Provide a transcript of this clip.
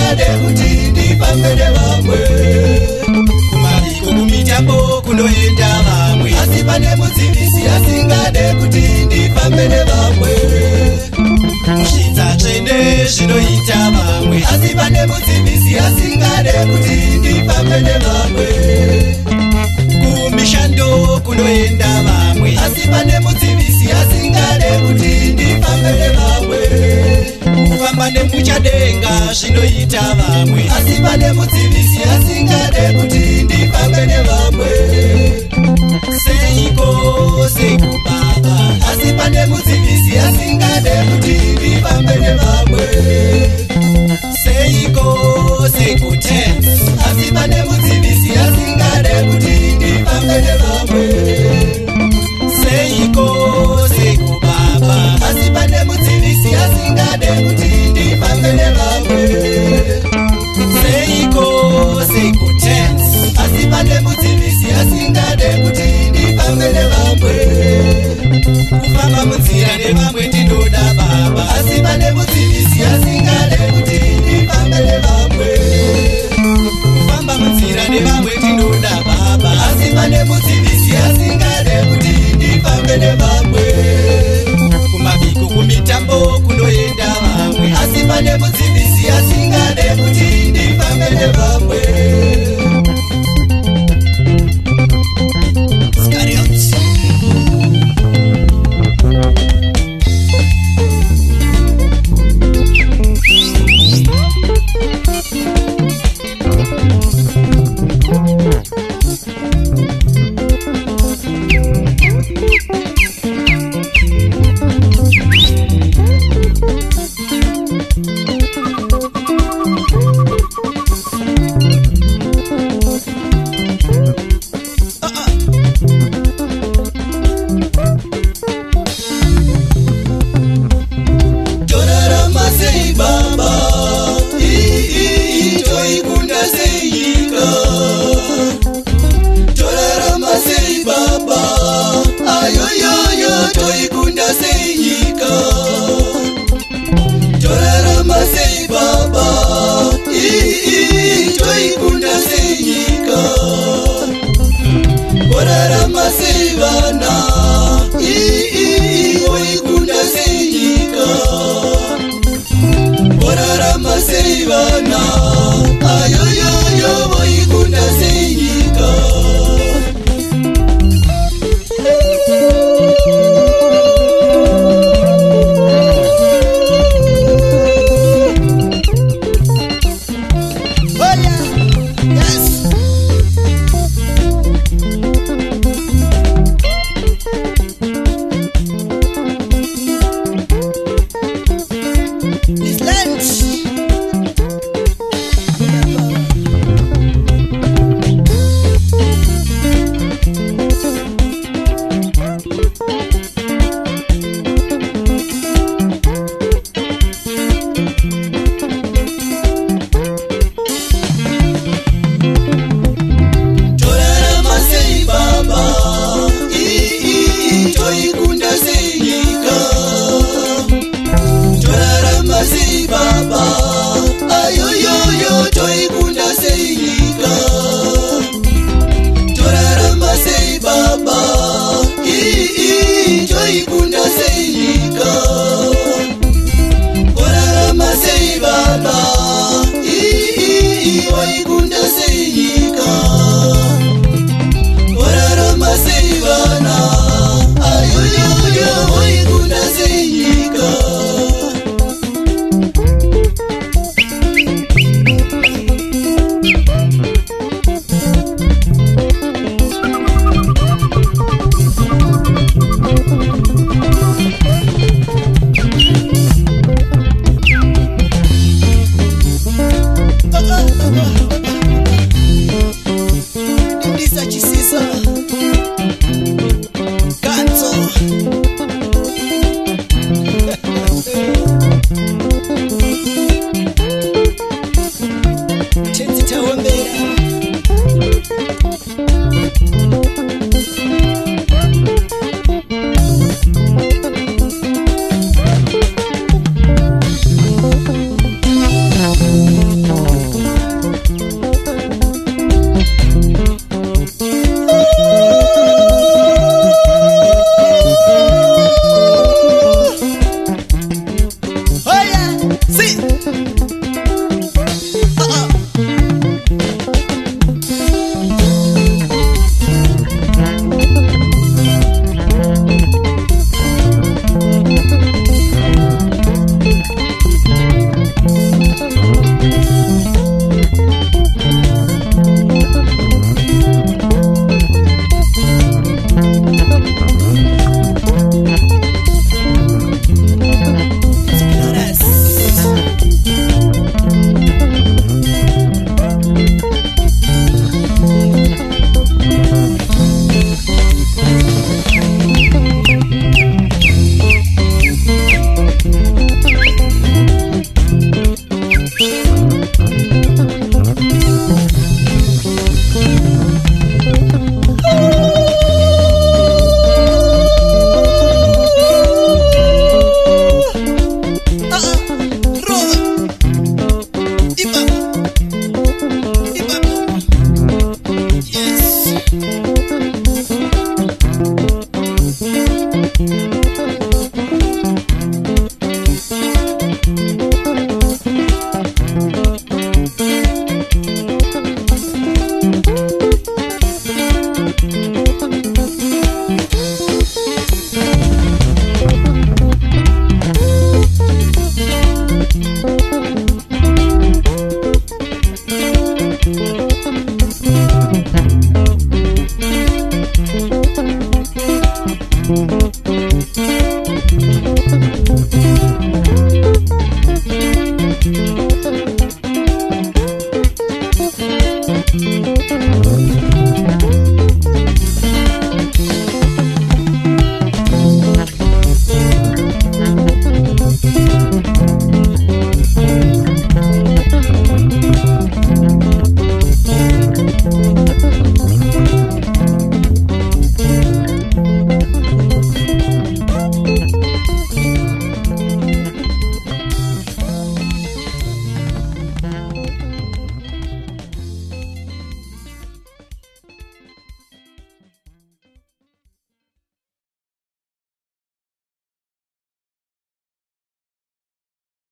asingade kuti ndifambe nevamwe. Kumaviko kumitambo kunoenda vamwe, asi pane mudzivisi asingade kuti ndifambe nevamwe. Mushidza tsvene zvinoita vamwe, asi pane mudzivisi asingade kuti ndifambe nevamwe. Kumishando kunoenda vamwe, asi pane mudzivisi asingade kuti ndifambe nevamwe. Kufamba nemuchadenga zvinoita vamwe, asi pane mudzivisi asingade kuti ndifambe nevamwe. Seiko seiko baba, asi pane mudzivisi asingade kuti ndifambe nevamwe. Seiko seiko tense, asi pane mudzivisi asingade kuti ndifambe nevamwe. Seiko seiko baba, asi pane mudzivisi asingade kuti ndifambe nevamwe. Seiko seiko tense, asi pane mudzivisi asingade kuti ndifambe nevamwe. Kufamba munzira nevamwe ndinoda baba, asi pane mudzivisi asingade kuti ndifambe nevamwe. Kufamba munzira nevamwe ndinoda baba, asi pane mudzivisi asingade kuti ndifambe nevamwe. Kumabiko kumitambo kunoenda vamwe, asi pane mudzivisi asingade kuti ndifambe nevamwe. Mm-hmm.